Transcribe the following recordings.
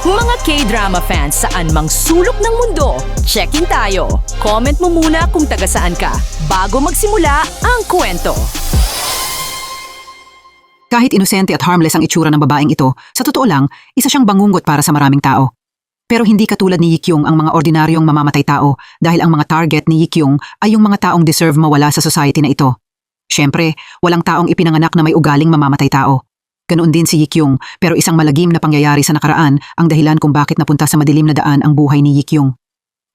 Mga K-drama fans saan mang sulok ng mundo, check-in tayo. Comment mo muna kung taga saan ka bago magsimula ang kwento. Kahit inosente at harmless ang itsura ng babaeng ito, sa totoo lang, isa siyang bangungot para sa maraming tao. Pero hindi katulad ni Yikyung ang mga ordinaryong mamamatay tao dahil ang mga target ni Yikyung ay yung mga taong deserve mawala sa society na ito. Siyempre, walang taong ipinanganak na may ugaling mamamatay tao. Ganoon din si Yikyung, pero isang malagim na pangyayari sa nakaraan ang dahilan kung bakit napunta sa madilim na daan ang buhay ni Yikyung.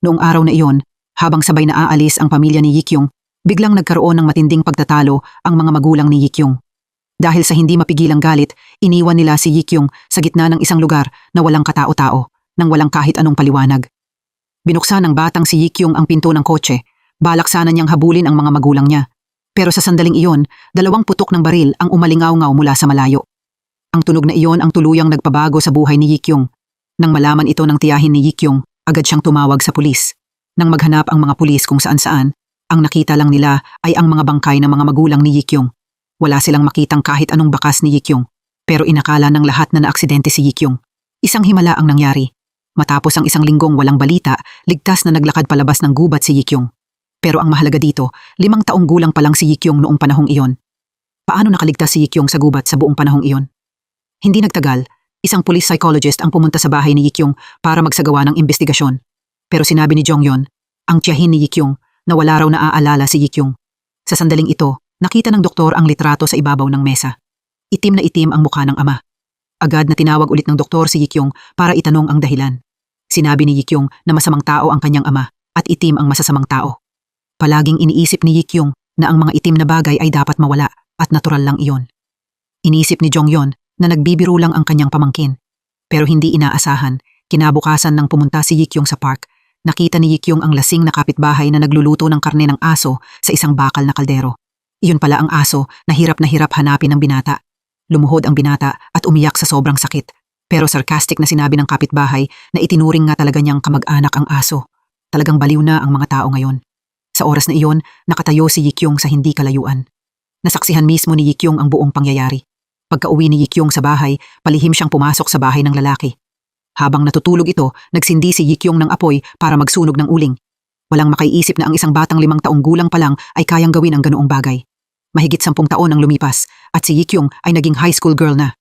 Noong araw na iyon, habang sabay na aalis ang pamilya ni Yikyung, biglang nagkaroon ng matinding pagtatalo ang mga magulang ni Yikyung. Dahil sa hindi mapigilang galit, iniwan nila si Yikyung sa gitna ng isang lugar na walang katao-tao, nang walang kahit anong paliwanag. Binuksan ng batang si Yikyung ang pinto ng kotse, balak sana niyang habulin ang mga magulang niya. Pero sa sandaling iyon, 2 putok ng baril ang umalingaw-ngaw mula sa malayo. Ang tunog na iyon ang tuluyang nagpabago sa buhay ni Yikyung. Nang malaman ito ng tiyahin ni Yikyung, agad siyang tumawag sa pulis. Nang maghanap ang mga pulis kung saan-saan, ang nakita lang nila ay ang mga bangkay ng mga magulang ni Yikyung. Wala silang makitang kahit anong bakas ni Yikyung, pero inakala ng lahat na naaksidente si Yikyung. Isang himala ang nangyari. Matapos ang 1 linggong walang balita, ligtas na naglakad palabas ng gubat si Yikyung. Pero ang mahalaga dito, 5 taong gulang pa lang si Yikyung noong panahong iyon. Paano nakaligtas si Yikyung sa gubat sa buong panahong iyon? Hindi nagtagal, isang police psychologist ang pumunta sa bahay ni Yikyung para magsagawa ng investigasyon. Pero sinabi ni Jonghyun, ang tiyahin ni Yikyung, na wala raw naaalala si Yikyung. Sa sandaling ito, nakita ng doktor ang litrato sa ibabaw ng mesa. Itim na itim ang mukha ng ama. Agad na tinawag ulit ng doktor si Yikyung para itanong ang dahilan. Sinabi ni Yikyung na masamang tao ang kanyang ama at itim ang masasamang tao. Palaging iniisip ni Yikyung na ang mga itim na bagay ay dapat mawala at natural lang iyon. Inisip ni Jonghyun na nagbibiro lang ang kanyang pamangkin. Pero hindi inaasahan, kinabukasan nang pumunta si Yikyung sa park, nakita ni Yikyung ang lasing na kapitbahay na nagluluto ng karne ng aso sa isang bakal na kaldero. Iyon pala ang aso na hirap hanapin ng binata. Lumuhod ang binata at umiyak sa sobrang sakit. Pero sarcastic na sinabi ng kapitbahay na itinuring nga talaga niyang kamag-anak ang aso. Talagang baliw na ang mga tao ngayon. Sa oras na iyon, nakatayo si Yikyung sa hindi kalayuan. Nasaksihan mismo ni Yikyung ang buong pangyayari. Pagka-uwi ni Yikyung sa bahay, palihim siyang pumasok sa bahay ng lalaki. Habang natutulog ito, nagsindi si Yikyung ng apoy para magsunog ng uling. Walang makaiisip na ang isang batang 5 taong gulang pa lang ay kayang gawin ang ganoong bagay. Mahigit 10 taon ang lumipas at si Yikyung ay naging high school girl na.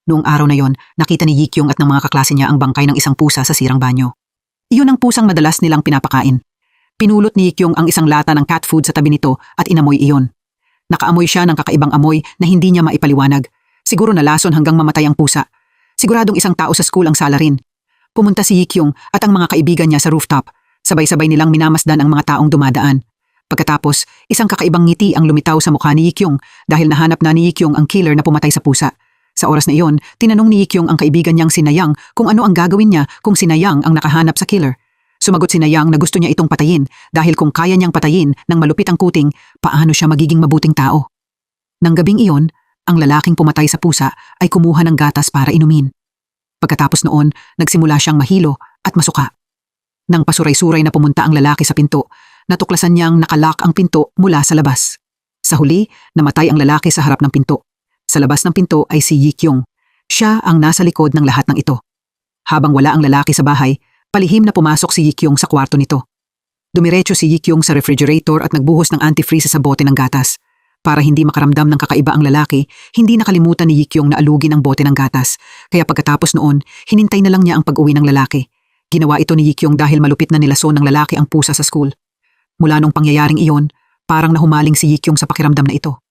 Noong araw na yon, nakita ni Yikyung at ng mga kaklase niya ang bangkay ng isang pusa sa sirang banyo. Iyon ang pusang madalas nilang pinapakain. Pinulot ni Yikyung ang isang lata ng cat food sa tabi nito at inamoy iyon. Nakaamoy siya ng kakaibang amoy na hindi niya maipaliwanag. Siguro nalason hanggang mamatay ang pusa. Siguradong isang tao sa school ang sala rin. Pumunta si Yikyung at ang mga kaibigan niya sa rooftop. Sabay-sabay nilang minamasdan ang mga taong dumadaan. Pagkatapos, isang kakaibang ngiti ang lumitaw sa mukha ni Yikyung dahil nahanap na ni Yikyung ang killer na pumatay sa pusa. Sa oras na iyon, tinanong ni Yikyung ang kaibigan niyang si Nayang kung ano ang gagawin niya kung si Nayang ang nakahanap sa killer. Sumagot si Nayang na gusto niya itong patayin dahil kung kaya niyang patayin ng malupit ang kuting, paano siya magiging mabuting tao. Nang gabing iyon, ang lalaking pumatay sa pusa ay kumuha ng gatas para inumin. Pagkatapos noon, nagsimula siyang mahilo at masuka. Nang pasuray-suray na pumunta ang lalaki sa pinto, natuklasan niyang nakalock ang pinto mula sa labas. Sa huli, namatay ang lalaki sa harap ng pinto. Sa labas ng pinto ay si Yikyung. Siya ang nasa likod ng lahat ng ito. Habang wala ang lalaki sa bahay, palihim na pumasok si Yikyung sa kwarto nito. Dumiretso si Yikyung sa refrigerator at nagbuhos ng antifreeze sa bote ng gatas. Para hindi makaramdam ng kakaiba ang lalaki, hindi nakalimutan ni Yikyung na alugin ang bote ng gatas. Kaya pagkatapos noon, hinintay na lang niya ang pag-uwi ng lalaki. Ginawa ito ni Yikyung dahil malupit na nilason ng lalaki ang pusa sa school. Mula nung pangyayaring iyon, parang nahumaling si Yikyung sa pakiramdam na ito.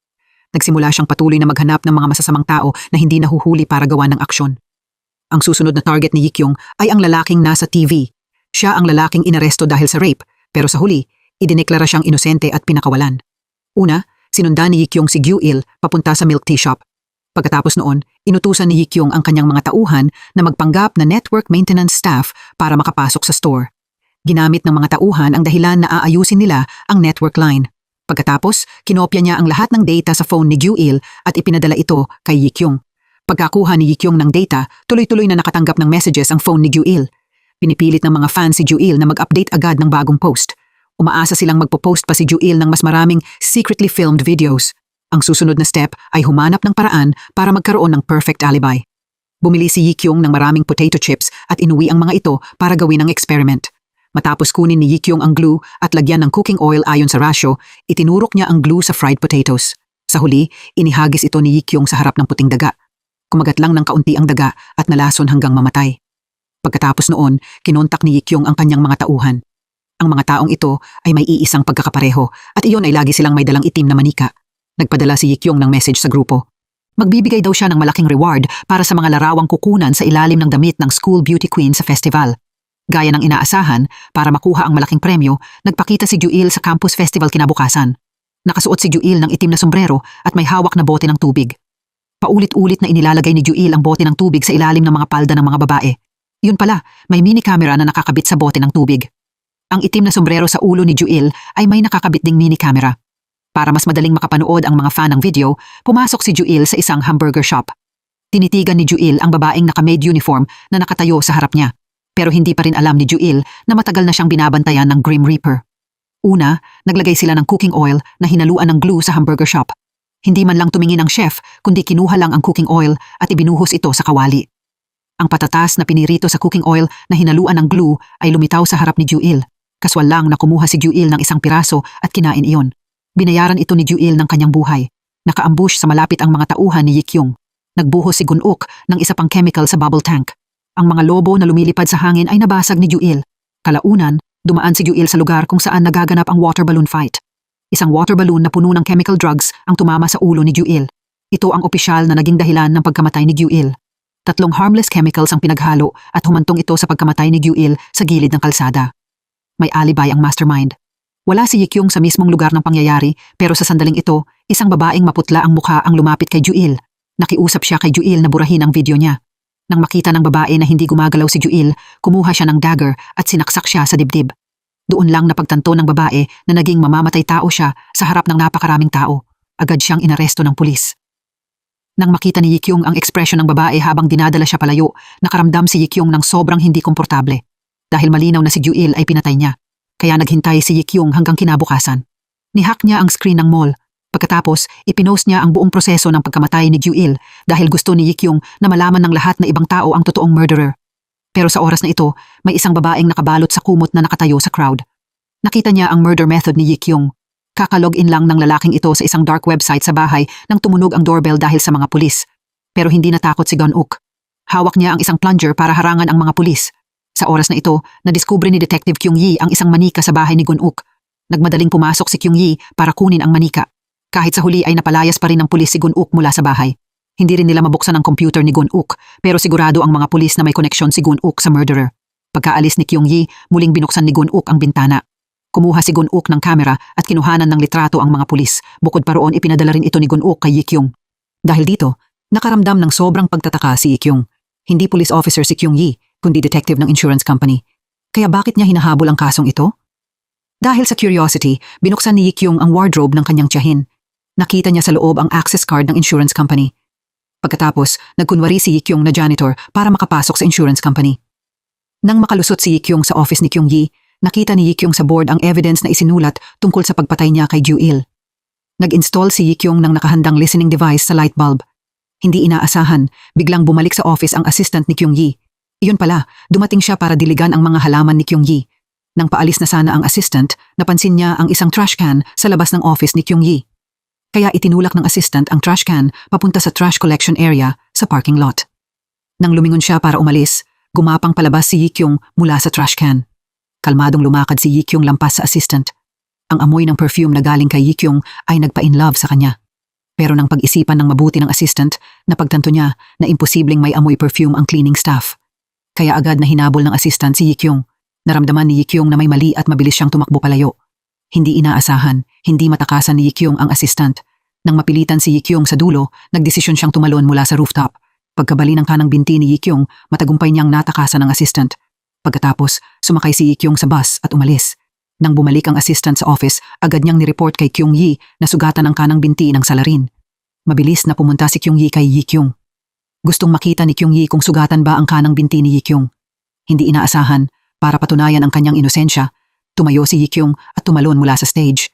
Nagsimula siyang patuloy na maghanap ng mga masasamang tao na hindi nahuhuli para gawa ng aksyon. Ang susunod na target ni Yikyung ay ang lalaking nasa TV. Siya ang lalaking inaresto dahil sa rape, pero sa huli, idineklara siyang inosente at pinakawalan. Una, sinundan ni Yikyung si Gyu-il papunta sa milk tea shop. Pagkatapos noon, inutusan ni Yikyung ang kanyang mga tauhan na magpanggap na network maintenance staff para makapasok sa store. Ginamit ng mga tauhan ang dahilan na aayusin nila ang network line. Pagkatapos, kinopya niya ang lahat ng data sa phone ni Gyu-il at ipinadala ito kay Yikyung. Pagkakuha ni Yikyung ng data, tuloy-tuloy na nakatanggap ng messages ang phone ni Gyu-il. Pinipilit ng mga fans si Gyu-il na mag-update agad ng bagong post. Umaasa silang magpo-post pa si Gyu-il ng mas maraming secretly filmed videos. Ang susunod na step ay humanap ng paraan para magkaroon ng perfect alibi. Bumili si Yikyung ng maraming potato chips at inuwi ang mga ito para gawin ang experiment. Matapos kunin ni Yikyung ang glue at lagyan ng cooking oil ayon sa rasyo, itinurok niya ang glue sa fried potatoes. Sa huli, inihagis ito ni Yikyung sa harap ng puting daga. Kumagat lang ng kaunti ang daga at nalason hanggang mamatay. Pagkatapos noon, kinontak ni Yikyung ang kanyang mga tauhan. Ang mga taong ito ay may iisang pagkakapareho at iyon ay lagi silang may dalang itim na manika. Nagpadala si Yikyung ng message sa grupo. Magbibigay daw siya ng malaking reward para sa mga larawang kukunan sa ilalim ng damit ng school beauty queen sa festival. Gaya ng inaasahan, para makuha ang malaking premyo, nagpakita si Juil sa campus festival kinabukasan. Nakasuot si Juil ng itim na sombrero at may hawak na bote ng tubig. Paulit-ulit na inilalagay ni Juil ang bote ng tubig sa ilalim ng mga palda ng mga babae. Yun pala, may mini camera na nakakabit sa bote ng tubig. Ang itim na sombrero sa ulo ni Juil ay may nakakabit ding mini camera. Para mas madaling makapanood ang mga fan ng video, pumasok si Juil sa isang hamburger shop. Tinitigan ni Juil ang babaeng naka-maid uniform na nakatayo sa harap niya. Pero hindi pa rin alam ni Juil na matagal na siyang binabantayan ng Grim Reaper. Una, naglagay sila ng cooking oil na hinaluan ng glue sa hamburger shop. Hindi man lang tumingin ang chef, kundi kinuha lang ang cooking oil at ibinuhos ito sa kawali. Ang patatas na pinirito sa cooking oil na hinaluan ng glue ay lumitaw sa harap ni Juil. Kaswal lang na kumuha si Juil ng isang piraso at kinain iyon. Binayaran ito ni Juil ng kanyang buhay. Naka-ambush sa malapit ang mga tauhan ni Yikyung. Nagbuhos si Gun-uk ng isa pang chemical sa bubble tank. Ang mga lobo na lumilipad sa hangin ay nabasag ni Juil. Kalaunan, dumaan si Juil sa lugar kung saan nagaganap ang water balloon fight. Isang water balloon na puno ng chemical drugs ang tumama sa ulo ni Juil. Ito ang opisyal na naging dahilan ng pagkamatay ni Juil. 3 harmless chemicals ang pinaghalo at humantong ito sa pagkamatay ni Juil sa gilid ng kalsada. May alibay ang mastermind. Wala si Yikyung sa mismong lugar ng pangyayari pero sa sandaling ito, isang babaeng maputla ang mukha ang lumapit kay Juil. Nakiusap siya kay Juil na burahin ang video niya. Nang makita ng babae na hindi gumagalaw si Juil, kumuha siya ng dagger at sinaksak siya sa dibdib. Doon lang napagtanto ng babae na naging mamamatay tao siya sa harap ng napakaraming tao. Agad siyang inaresto ng pulis. Nang makita ni Yikyung ang ekspresyon ng babae habang dinadala siya palayo, nakaramdam si Yikyung ng sobrang hindi komportable. Dahil malinaw na si Juil ay pinatay niya. Kaya naghintay si Yikyung hanggang kinabukasan. Nihack niya ang screen ng mall. Pagkatapos, ipinost niya ang buong proseso ng pagkamatay ni Juil dahil gusto ni Yikyung na malaman ng lahat na ibang tao ang totoong murderer. Pero sa oras na ito, may isang babaeng nakabalot sa kumot na nakatayo sa crowd. Nakita niya ang murder method ni Yikyung. Kakalog-in lang ng lalaking ito sa isang dark website sa bahay nang tumunog ang doorbell dahil sa mga pulis. Pero hindi natakot si Gun-uk. Hawak niya ang isang plunger para harangan ang mga pulis. Sa oras na ito, nadiskubre ni Detective Kyung-yi ang isang manika sa bahay ni Gun-uk. Nagmadaling pumasok si Kyung-yi para kunin ang manika. Kahit sa huli ay napalayas pa rin ng pulis si Gun-uk mula sa bahay. Hindi rin nila mabuksan ang computer ni Gun-uk pero sigurado ang mga pulis na may koneksyon si Gun-uk sa murderer. Pagkaalis ni Kyung-yi, muling binuksan ni Gun-uk ang bintana. Kumuha si Gun-uk ng kamera at kinuhanan ng litrato ang mga pulis. Bukod pa roon, ipinadala rin ito ni Gun-uk kay Yikyung. Dahil dito, nakaramdam ng sobrang pagtataka si Yikyung. Hindi police officer si Kyung-yi, kundi detective ng insurance company. Kaya bakit niya hinahabol ang kasong ito? Dahil sa curiosity, binuksan ni Yikyung ang wardrobe ng kanyang tiyahin. Nakita niya sa loob ang access card ng insurance company. Pagkatapos, nagkunwari si Yikyung na janitor para makapasok sa insurance company. Nang makalusot si Yikyung sa office ni Kyung-yi, nakita ni Yikyung sa board ang evidence na isinulat tungkol sa pagpatay niya kay Juil. Nag-install si Yikyung ng nakahandang listening device sa light bulb. Hindi inaasahan, biglang bumalik sa office ang assistant ni Kyung-yi. Iyon pala, dumating siya para diligan ang mga halaman ni Kyung-yi. Nang paalis na sana ang assistant, napansin niya ang isang trash can sa labas ng office ni Kyung-yi. Kaya itinulak ng assistant ang trash can papunta sa trash collection area sa parking lot. Nang lumingon siya para umalis, gumapang palabas si Yikyung mula sa trash can. Kalmadong lumakad si Yikyung lampas sa assistant. Ang amoy ng perfume na galing kay Yikyung ay nagpa-in-love sa kanya. Pero nang pag-isipan ng mabuti ng assistant, napagtanto niya na imposibleng may amoy perfume ang cleaning staff. Kaya agad na hinabol ng assistant si Yikyung. Naramdaman ni Yikyung na may mali at mabilis siyang tumakbo palayo. Hindi inaasahan, hindi matakasan ni Yikyung ang assistant. Nang mapilitan si Yikyung sa dulo, nagdesisyon siyang tumalon mula sa rooftop. Pagkabali ng kanang binti ni Yikyung, matagumpay niyang natakasan ng assistant. Pagkatapos, sumakay si Yikyung sa bus at umalis. Nang bumalik ang assistant sa office, agad niyang nireport kay Kyung-yi na sugatan ang kanang binti ng salarin. Mabilis na pumunta si Kyung-yi kay Yikyung. Gustong makita ni Kyung-yi kung sugatan ba ang kanang binti ni Yikyung. Hindi inaasahan, para patunayan ang kanyang inosensya, tumayo si Yikyung at tumalon mula sa stage.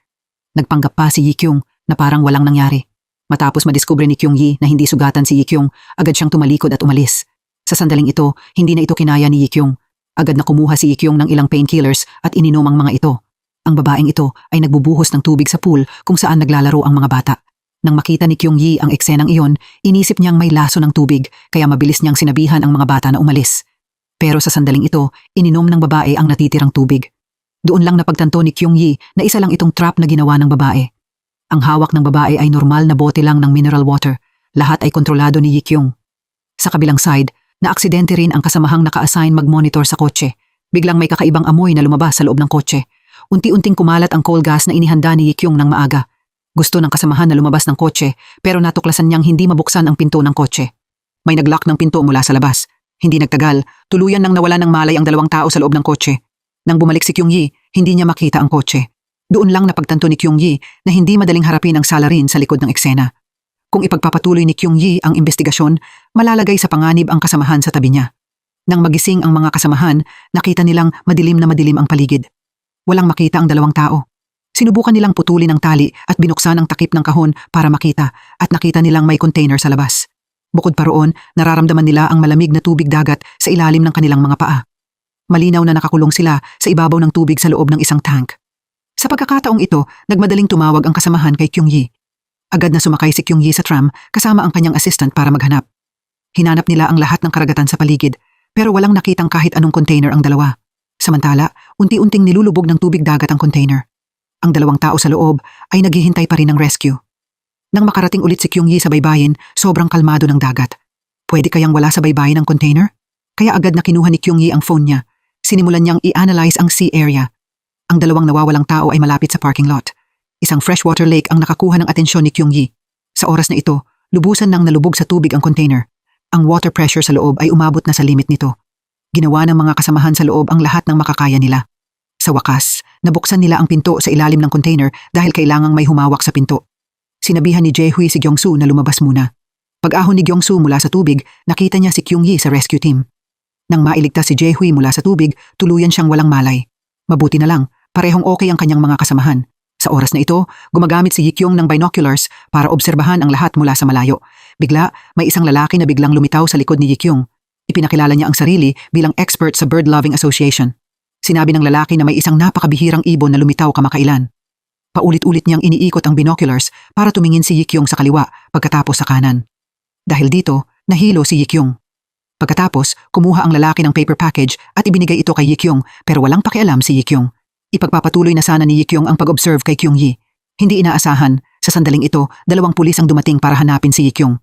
Nagpanggap pa si Yikyung na parang walang nangyari. Matapos madiskubre ni Kyung-yi na hindi sugatan si Yikyung, agad siyang tumalikod at umalis. Sa sandaling ito, hindi na ito kinaya ni Yikyung. Agad na kumuha si Yikyung ng ilang painkillers at ininom ang mga ito. Ang babaeng ito ay nagbubuhos ng tubig sa pool kung saan naglalaro ang mga bata. Nang makita ni Kyung-yi ang eksenang iyon, inisip niyang may laso ng tubig kaya mabilis niyang sinabihan ang mga bata na umalis. Pero sa sandaling ito, ininom ng babae ang natitirang tubig. Doon lang napagtanto ni Kyung-yi na isa lang itong trap na ginawa ng babae. Ang hawak ng babae ay normal na bote lang ng mineral water. Lahat ay kontrolado ni Yikyung. Sa kabilang side, na-aksidente rin ang kasamahang naka-assign mag-monitor sa kotse. Biglang may kakaibang amoy na lumabas sa loob ng kotse. Unti-unting kumalat ang coal gas na inihanda ni Yikyung ng maaga. Gusto ng kasamahan na lumabas ng kotse pero natuklasan niyang hindi mabuksan ang pinto ng kotse. May naglock ng pinto mula sa labas. Hindi nagtagal, tuluyan nang nawala ng malay ang dalawang tao sa loob ng kotse. Nang bumalik si Kyung-yi, hindi niya makita ang kotse. Doon lang napagtanto ni Kyung-yi na hindi madaling harapin ang salarin sa likod ng eksena. Kung ipagpapatuloy ni Kyung-yi ang investigasyon, malalagay sa panganib ang kasamahan sa tabi niya. Nang magising ang mga kasamahan, nakita nilang madilim na madilim ang paligid. Walang makita ang dalawang tao. Sinubukan nilang putulin ang tali at binuksan ang takip ng kahon para makita at nakita nilang may container sa labas. Bukod pa roon, nararamdaman nila ang malamig na tubig dagat sa ilalim ng kanilang mga paa. Malinaw na nakakulong sila sa ibabaw ng tubig sa loob ng isang tank. Sa pagkakataong ito, nagmadaling tumawag ang kasamahan kay Kyung-yi. Agad na sumakay si Kyung-yi sa tram kasama ang kanyang assistant para maghanap. Hinanap nila ang lahat ng karagatan sa paligid pero walang nakitang kahit anong container ang dalawa. Samantala, unti-unting nilulubog ng tubig dagat ang container. Ang dalawang tao sa loob ay naghihintay pa rin ng rescue. Nang makarating ulit si Kyung-yi sa baybayin, sobrang kalmado ng dagat. Pwede kayang wala sa baybayin ang container? Kaya agad na kinuha ni Kyung-yi ang phone niya. Sinimulan niyang i-analyze ang sea area. Ang dalawang nawawalang tao ay malapit sa parking lot. Isang freshwater lake ang nakakuha ng atensyon ni Kyung-yi. Sa oras na ito, lubusan nang nalubog sa tubig ang container. Ang water pressure sa loob ay umabot na sa limit nito. Ginawa ng mga kasamahan sa loob ang lahat ng makakaya nila. Sa wakas, nabuksan nila ang pinto sa ilalim ng container dahil kailangang may humawak sa pinto. Sinabihan ni Jae-hui si Gyeong-soo na lumabas muna. Pag-ahon ni Gyeong-soo mula sa tubig, nakita niya si Kyung-yi sa rescue team. Nang mailigtas si Jae-hui mula sa tubig, tuluyan siyang walang malay. Mabuti na lang, parehong okay ang kanyang mga kasamahan. Sa oras na ito, gumagamit si Yikyung ng binoculars para obserbahan ang lahat mula sa malayo. Bigla, may isang lalaki na biglang lumitaw sa likod ni Yikyung. Ipinakilala niya ang sarili bilang expert sa Bird Loving Association. Sinabi ng lalaki na may isang napakabihirang ibon na lumitaw kamakailan. Paulit-ulit niyang iniikot ang binoculars para tumingin si Yikyung sa kaliwa pagkatapos sa kanan. Dahil dito, nahilo si Yikyung. Pagkatapos, kumuha ang lalaki ng paper package at ibinigay ito kay Yikyung pero walang pakialam si Yikyung. Ipagpapatuloy na sana ni Yikyung ang pag-observe kay Kyung-yi. Hindi inaasahan, sa sandaling ito, 2 pulis ang dumating para hanapin si Yikyung.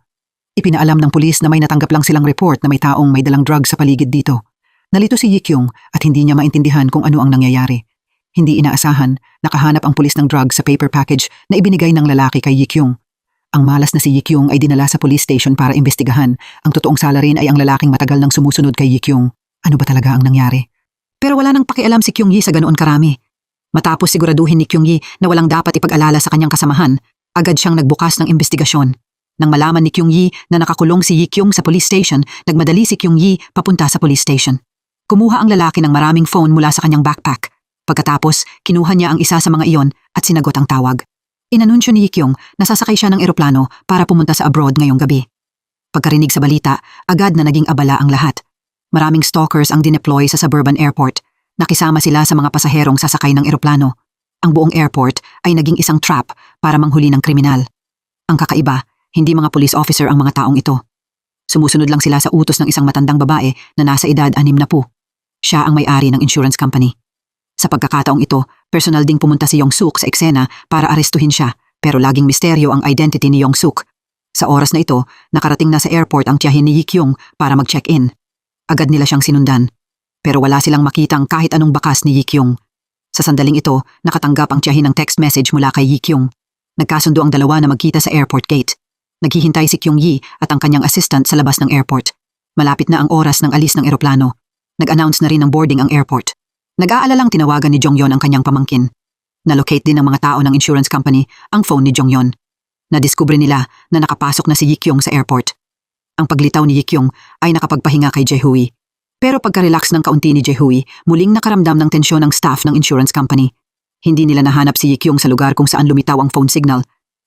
Ipinaalam ng pulis na may natanggap lang silang report na may taong may dalang drug sa paligid dito. Nalito si Yikyung at hindi niya maintindihan kung ano ang nangyayari. Hindi inaasahan, nakahanap ang pulis ng drug sa paper package na ibinigay ng lalaki kay Yikyung. Ang malas na si Yikyung ay dinala sa police station para imbestigahan. Ang totoong salarin ay ang lalaking matagal nang sumusunod kay Yikyung. Ano ba talaga ang nangyari? Pero wala nang pakialam si Kyung-yi sa ganoon karami. Matapos siguraduhin ni Kyung-yi na walang dapat ipag-alala sa kanyang kasamahan, agad siyang nagbukas ng investigasyon. Nang malaman ni Kyung-yi na nakakulong si Yikyung sa police station, nagmadali si Kyung-yi papunta sa police station. Kumuha ang lalaki ng maraming phone mula sa kanyang backpack. Pagkatapos, kinuha niya ang isa sa mga iyon at sinagot ang tawag. Inanunsyo ni Yikyung na sasakay siya ng eroplano para pumunta sa abroad ngayong gabi. Pagkarinig sa balita, agad na naging abala ang lahat. Maraming stalkers ang dineploy sa suburban airport. Nakisama sila sa mga pasaherong sasakay ng eroplano. Ang buong airport ay naging isang trap para manghuli ng kriminal. Ang kakaiba, hindi mga police officer ang mga taong ito. Sumusunod lang sila sa utos ng isang matandang babae na nasa edad 60. Siya ang may-ari ng insurance company. Sa pagkakataong ito, personal ding pumunta si Yong-suk sa eksena para arestuhin siya pero laging misteryo ang identity ni Yong-suk. Sa oras na ito, nakarating na sa airport ang tiyahin ni Yikyung para mag-check-in. Agad nila siyang sinundan. Pero wala silang makitang kahit anong bakas ni Yikyung. Sa sandaling ito, nakatanggap ang tiyahin ng text message mula kay Yikyung. Nagkasundo ang dalawa na magkita sa airport gate. Naghihintay si Kyung-yi at ang kanyang assistant sa labas ng airport. Malapit na ang oras ng alis ng eroplano. Nag-announce na rin ng boarding ang airport. Nag-aalalang tinawagan ni Jongyon ang kanyang pamangkin. Nalocate din ng mga tao ng insurance company ang phone ni Jongyon. Nadiskubre nila na nakapasok na si Yikyung sa airport. Ang paglitaw ni Yikyung ay nakapagpahinga kay Jae-hui. Pero pagka-relax ng kaunti ni Jae-hui, muling nakaramdam ng tensyon ng staff ng insurance company. Hindi nila nahanap si Yikyung sa lugar kung saan lumitaw ang phone signal.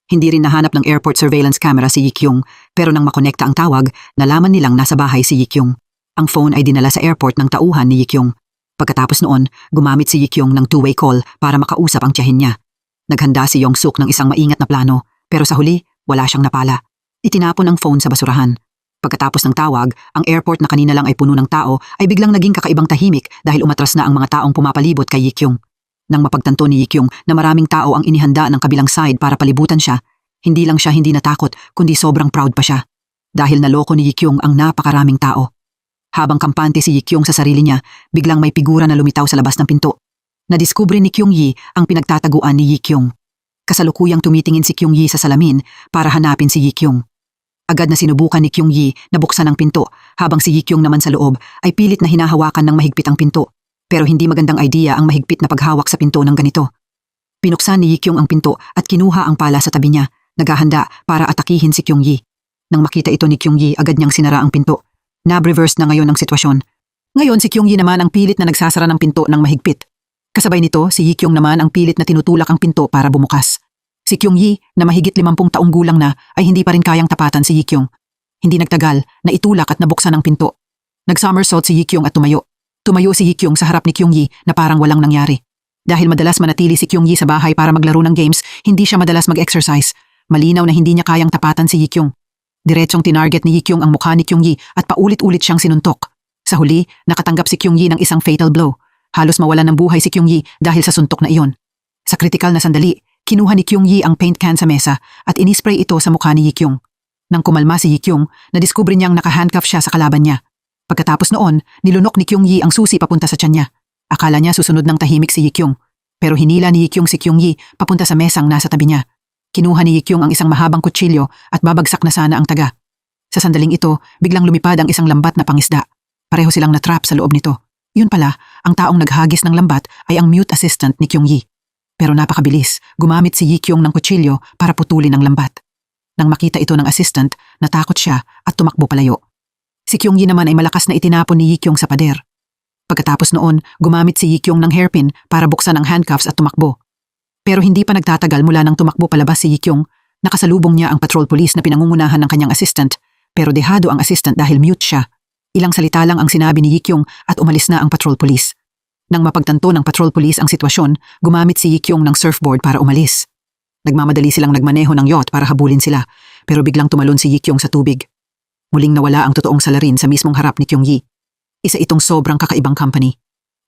Hindi rin nahanap ng airport surveillance camera si Yikyung, pero nang makonekta ang tawag, nalaman nilang nasa bahay si Yikyung. Ang phone ay dinala sa airport ng tauhan ni Yikyong. Pagkatapos noon, gumamit si Yikyong ng two-way call para makausap ang tiyahin niya. Naghanda si Yongsuk ng isang maingat na plano, pero sa huli, wala siyang napala. Itinapon ang phone sa basurahan. Pagkatapos ng tawag, ang airport na kanina lang ay puno ng tao ay biglang naging kakaibang tahimik dahil umatras na ang mga taong pumapalibot kay Yikyong. Nang mapagtanto ni Yikyong na maraming tao ang inihanda ng kabilang side para palibutan siya, hindi lang siya hindi natakot kundi sobrang proud pa siya. Dahil naloko ni Yikyong ang napakaraming tao. Habang kampante si Yikyong sa sarili niya, biglang may figura na lumitaw sa labas ng pinto. Nadiskubre ni Kyung-yi ang pinagtataguan ni Yikyong. Kasalukuyang tumitingin si Kyung-yi sa salamin para hanapin si Yikyong. Agad na sinubukan ni Kyung-yi na buksan ang pinto habang si Yikyong naman sa loob ay pilit na hinahawakan ng mahigpit ang pinto. Pero hindi magandang idea ang mahigpit na paghawak sa pinto ng ganito. Pinuksan ni Yikyong ang pinto at kinuha ang pala sa tabi niya, naghahanda para atakihin si Kyung-yi. Nang makita ito ni Kyung-yi, agad niyang sinara ang pinto. Nab-reverse na ngayon ang sitwasyon. Ngayon si Kyung-yi naman ang pilit na nagsasara ng pinto ng mahigpit. Kasabay nito, si Yikyong naman ang pilit na tinutulak ang pinto para bumukas. Si Kyung-yi, na mahigit 50 taong gulang na, ay hindi pa rin kayang tapatan si Yikyong. Hindi nagtagal na itulak at nabuksan ang pinto. Nag-somersault si Yikyong at tumayo. Tumayo si Yikyong sa harap ni Kyung-yi na parang walang nangyari. Dahil madalas manatili si Kyung-yi sa bahay para maglaro ng games, hindi siya madalas mag-exercise. Malinaw na hindi niya kayang tapatan si Yikyong. Diretsong tinarget ni Yikyong ang mukha ni Kyung-yi at paulit-ulit siyang sinuntok. Sa huli, nakatanggap si Kyung-yi ng isang fatal blow. Halos mawalan ng buhay si Kyung-yi dahil sa suntok na iyon. Sa kritikal na sandali, kinuha ni Kyung-yi ang paint can sa mesa at inispray ito sa mukha ni Yikyong. Nang kumalma si Yikyong, nadiskubre niyang nakahandcuff siya sa kalaban niya. Pagkatapos noon, nilunok ni Kyung-yi ang susi papunta sa tiyan niya. Akala niya susunod ng tahimik si Yikyong. Pero hinila ni Yikyong si Kyung-yi papunta sa mesang nasa tabi niya. Kinuha ni Yikyong ang isang mahabang kutsilyo at babagsak na sana ang taga. Sa sandaling ito, biglang lumipad ang isang lambat na pangisda. Pareho silang natrap sa loob nito. Yun pala, ang taong naghagis ng lambat ay ang mute assistant ni Kyung-yi. Pero napakabilis, gumamit si Yikyong ng kutsilyo para putulin ang lambat. Nang makita ito ng assistant, natakot siya at tumakbo palayo. Si Kyung-yi naman ay malakas na itinapon ni Yikyong sa pader. Pagkatapos noon, gumamit si Yikyong ng hairpin para buksan ang handcuffs at tumakbo. Pero hindi pa nagtatagal mula nang tumakbo palabas si Yikyong, nakasalubong niya ang patrol police na pinangungunahan ng kanyang assistant, pero dehado ang assistant dahil mute siya. Ilang salita lang ang sinabi ni Yikyong at umalis na ang patrol police. Nang mapagtanto ng patrol police ang sitwasyon, gumamit si Yikyong ng surfboard para umalis. Nagmamadali silang nagmaneho ng yacht para habulin sila, pero biglang tumalon si Yikyong sa tubig. Muling nawala ang totoong salarin sa mismong harap ni Kyung-yi. Isa itong sobrang kakaibang company.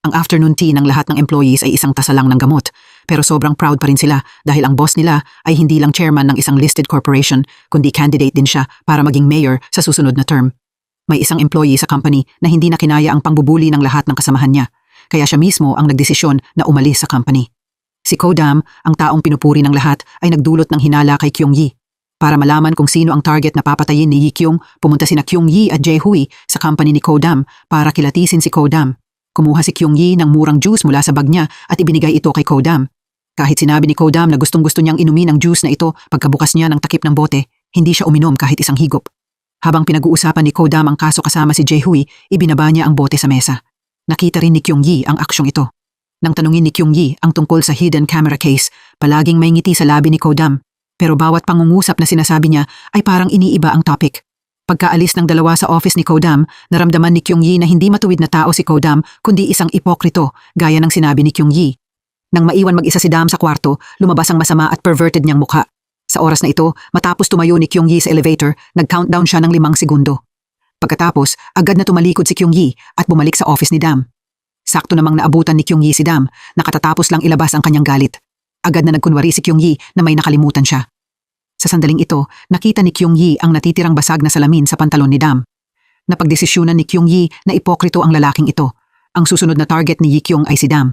Ang afternoon tea ng lahat ng employees ay isang tasa lang ng gamot, pero sobrang proud pa rin sila dahil ang boss nila ay hindi lang chairman ng isang listed corporation, kundi candidate din siya para maging mayor sa susunod na term. May isang employee sa company na hindi na kinaya ang pangbubuli ng lahat ng kasamahan niya, kaya siya mismo ang nagdesisyon na umalis sa company. Si Kodam, ang taong pinupuri ng lahat, ay nagdulot ng hinala kay Kyung-yi. Para malaman kung sino ang target na papatayin ni Yikyong, pumunta sina Kyung-yi at Jae-hui sa company ni Kodam para kilatisin si Kodam. Kumuha si Kyung-yi ng murang juice mula sa bag niya at ibinigay ito kay Kodam. Kahit sinabi ni Kodam na gustong-gusto niyang inumin ang juice na ito pagkabukas niya ng takip ng bote, hindi siya uminom kahit isang higop. Habang pinag-uusapan ni Kodam ang kaso kasama si Jae-hui, ibinaba niya ang bote sa mesa. Nakita rin ni Kyung-yi ang aksyong ito. Nang tanungin ni Kyung-yi ang tungkol sa hidden camera case, palaging may ngiti sa labi ni Kodam. Pero bawat pangungusap na sinasabi niya ay parang iniiba ang topic. Pagkaalis ng dalawa sa office ni Kodam, naramdaman ni Kyung-yi na hindi matuwid na tao si Kodam kundi isang ipokrito, gaya ng sinabi ni Kyung-yi. Nang maiwan mag-isa si Dam sa kwarto, lumabas ang masama at perverted niyang mukha. Sa oras na ito, matapos tumayo ni Kyung-yi sa elevator, nag-countdown siya ng 5 segundo. Pagkatapos, agad na tumalikod si Kyung-yi at bumalik sa office ni Dam. Sakto namang naabutan ni Kyung-yi si Dam, nakatatapos lang ilabas ang kanyang galit. Agad na nagkunwari si Kyung-yi na may nakalimutan siya. Sa sandaling ito, nakita ni Kyung-yi ang natitirang basag na salamin sa pantalon ni Dam. Napagdesisyonan ni Kyung-yi na ipokrito ang lalaking ito. Ang susunod na target ni Yikyong ay si Dam.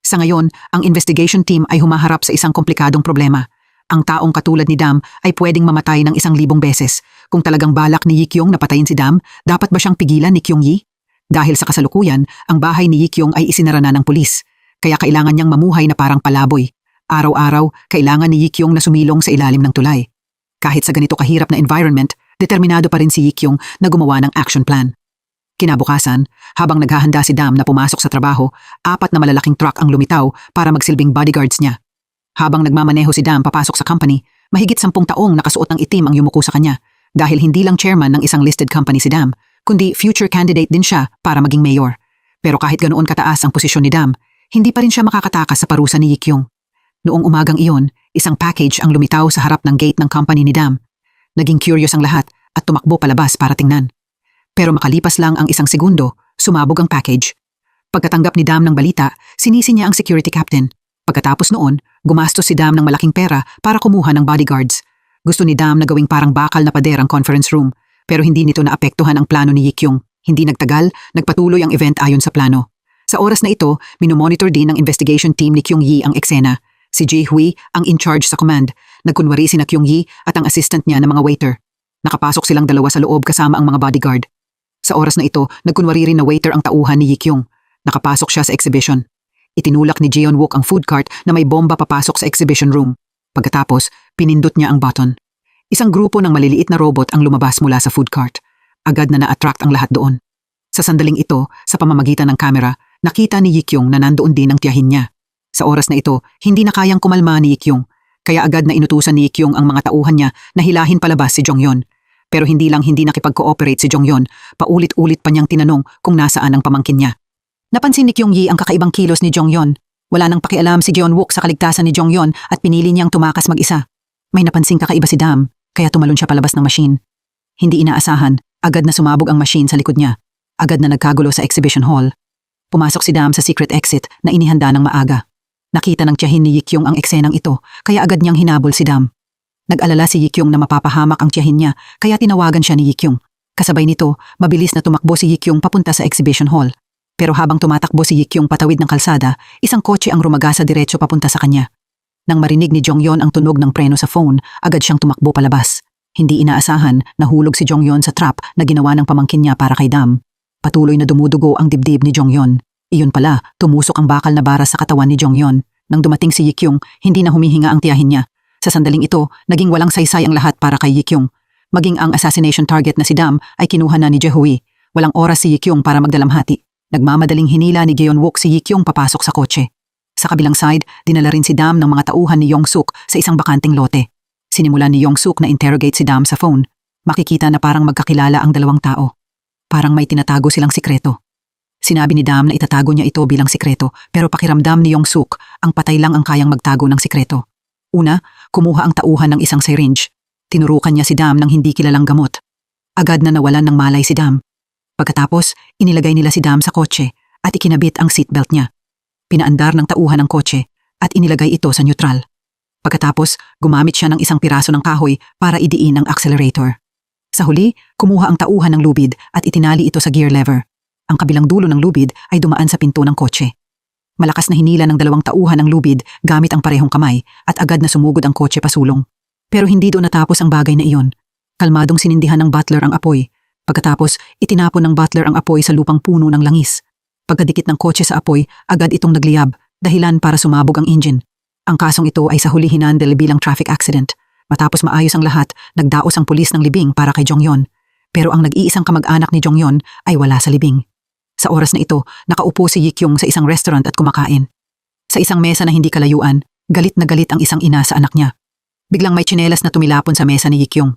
Sa ngayon, ang investigation team ay humaharap sa isang komplikadong problema. Ang taong katulad ni Dam ay pwedeng mamatay ng 1,000 beses. Kung talagang balak ni Yikyong na patayin si Dam, dapat ba siyang pigilan ni Kyung-yi? Dahil sa kasalukuyan, ang bahay ni Yikyong ay isinara na ng pulis. Kaya kailangan niyang mamuhay na parang palaboy. Araw-araw, kailangan ni Yikyong na sumilong sa ilalim ng tulay. Kahit sa ganito kahirap na environment, determinado pa rin si Yikyong na gumawa ng action plan. Kinabukasan, habang naghahanda si Dam na pumasok sa trabaho, 4 na malalaking truck ang lumitaw para magsilbing bodyguards niya. Habang nagmamaneho si Dam papasok sa company, mahigit 10 taong nakasuot ng itim ang yumuko sa kanya dahil hindi lang chairman ng isang listed company si Dam, kundi future candidate din siya para maging mayor. Pero kahit ganoon kataas ang posisyon ni Dam, hindi pa rin siya makakatakas sa parusa ni Yikyung. Noong umagang iyon, isang package ang lumitaw sa harap ng gate ng company ni Dam. Naging curious ang lahat at tumakbo palabas para tingnan. Pero makalipas lang ang isang segundo, sumabog ang package. Pagkatanggap ni Dam ng balita, sinisi niya ang security captain. Pagkatapos noon, gumastos si Dam ng malaking pera para kumuha ng bodyguards. Gusto ni Dam na gawing parang bakal na pader ang conference room, pero hindi nito naapektuhan ang plano ni Yikyung. Hindi nagtagal, nagpatuloy ang event ayon sa plano. Sa oras na ito, minomonitor din ng investigation team ni Kyung-yi ang eksena. Si Jae-hui ang in-charge sa command. Nagkunwari sina Kyung-yi at ang assistant niya na mga waiter. Nakapasok silang dalawa sa loob kasama ang mga bodyguard. Sa oras na ito, nagkunwari rin na waiter ang tauhan ni Yikyung. Nakapasok siya sa exhibition. Itinulak ni Jeon-wook ang food cart na may bomba papasok sa exhibition room. Pagkatapos, pinindot niya ang button. Isang grupo ng maliliit na robot ang lumabas mula sa food cart. Agad na na-attract ang lahat doon. Sa sandaling ito, sa pamamagitan ng kamera, nakita ni Yikyung na nandoon din ang tiyahin niya. Sa oras na ito, hindi na kayang kumalma ni Yikyung. Kaya agad na inutusan ni Yikyung ang mga tauhan niya na hilahin palabas si Jonghyun. Pero hindi nakipag-cooperate si Jonghyun, paulit-ulit pa niyang tinanong kung nasaan ang pamangkin niya. Napansin ni Kyung-yi ang kakaibang kilos ni Jonghyun. Wala nang pakialam si Jeon-wook sa kaligtasan ni Jonghyun at pinili niyang tumakas mag-isa. May napansing kakaiba si Dam, kaya tumalon siya palabas ng machine. Hindi inaasahan, agad na sumabog ang machine sa likod niya. Agad na nagkagulo sa exhibition hall. Pumasok si Dam sa secret exit na inihanda ng maaga. Nakita ng tiyahin ni Yikyung ang eksenang ito, kaya agad niyang hinabol si Dam. Nag-alala si Yikyung na mapapahamak ang tiyahin niya, kaya tinawagan siya ni Yikyung. Kasabay nito, mabilis na tumakbo si Yikyung papunta sa exhibition hall. Pero habang tumatakbo si Yikyung patawid ng kalsada, isang kotse ang rumagasa diretso papunta sa kanya. Nang marinig ni Jonghyun ang tunog ng preno sa phone, agad siyang tumakbo palabas. Hindi inaasahan, nahulog si Jonghyun sa trap na ginawa ng pamangkin niya para kay Dam. Patuloy na dumudugo ang dibdib ni Jonghyun. Iyon pala, tumusok ang bakal na bara sa katawan ni Jonghyun. Nang dumating si Yikyung, hindi na humihinga ang tiyahin niya. Sa sandaling ito, naging walang saysay ang lahat para kay Yikyung. Maging ang assassination target na si Dam ay kinuha na ni Jae-hui. Walang oras si Yikyung para magdalamhati. Nagmamadaling hinila ni Jeon-wook si Yikyung papasok sa kotse. Sa kabilang side, dinala rin si Dam ng mga tauhan ni Yong-suk sa isang bakanting lote. Sinimulan ni Yong-suk na interrogate si Dam sa phone. Makikita na parang magkakilala ang dalawang tao. Parang may tinatago silang sikreto. Sinabi ni Dam na itatago niya ito bilang sikreto, pero pakiramdam ni Yong-suk ang patay lang ang kayang magtago ng sikreto. Una, kumuha ang tauhan ng isang syringe. Tinurukan niya si Dam ng hindi kilalang gamot. Agad na nawalan ng malay si Dam. Pagkatapos, inilagay nila si Dam sa kotse at ikinabit ang seatbelt niya. Pinaandar ng tauhan ng kotse at inilagay ito sa neutral. Pagkatapos, gumamit siya ng isang piraso ng kahoy para idiin ang accelerator. Sa huli, kumuha ang tauhan ng lubid at itinali ito sa gear lever. Ang kabilang dulo ng lubid ay dumaan sa pinto ng kotse. Malakas na hinila ng dalawang tauhan ng lubid gamit ang parehong kamay at agad na sumugod ang kotse pasulong. Pero hindi doon natapos ang bagay na iyon. Kalmadong sinindihan ng butler ang apoy. Pagkatapos, itinapon ng butler ang apoy sa lupang puno ng langis. Pagkadikit ng kotse sa apoy, agad itong nagliyab, dahilan para sumabog ang engine. Ang kasong ito ay sa huli hinandle bilang traffic accident. Matapos maayos ang lahat, nagdaos ang pulis ng libing para kay Jonghyun. Pero ang nag-iisang kamag-anak ni Jonghyun ay wala sa libing. Sa oras na ito, nakaupo si Yikyung sa isang restaurant at kumakain. Sa isang mesa na hindi kalayuan, galit na galit ang isang ina sa anak niya. Biglang may tsinelas na tumilapon sa mesa ni Yikyung.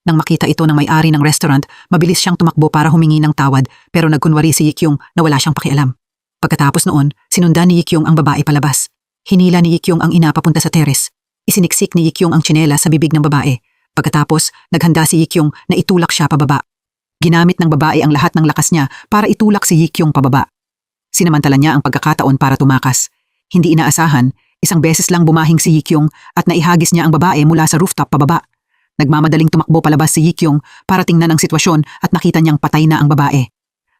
Nang makita ito ng may-ari ng restaurant, mabilis siyang tumakbo para humingi ng tawad pero nagkunwari si Yikyung na wala siyang pakialam. Pagkatapos noon, sinundan ni Yikyung ang babae palabas. Hinila ni Yikyung ang ina papunta sa teres. Isiniksik ni Yikyung ang tsinelas sa bibig ng babae. Pagkatapos, naghanda si Yikyung na itulak siya pababa. Ginamit ng babae ang lahat ng lakas niya para itulak si Yikyung pababa. Sinamantala niya ang pagkakataon para tumakas. Hindi inaasahan, isang beses lang bumahing si Yikyung at naihagis niya ang babae mula sa rooftop pababa. Nagmamadaling tumakbo palabas si Yikyung para tingnan ang sitwasyon at nakita niyang patay na ang babae.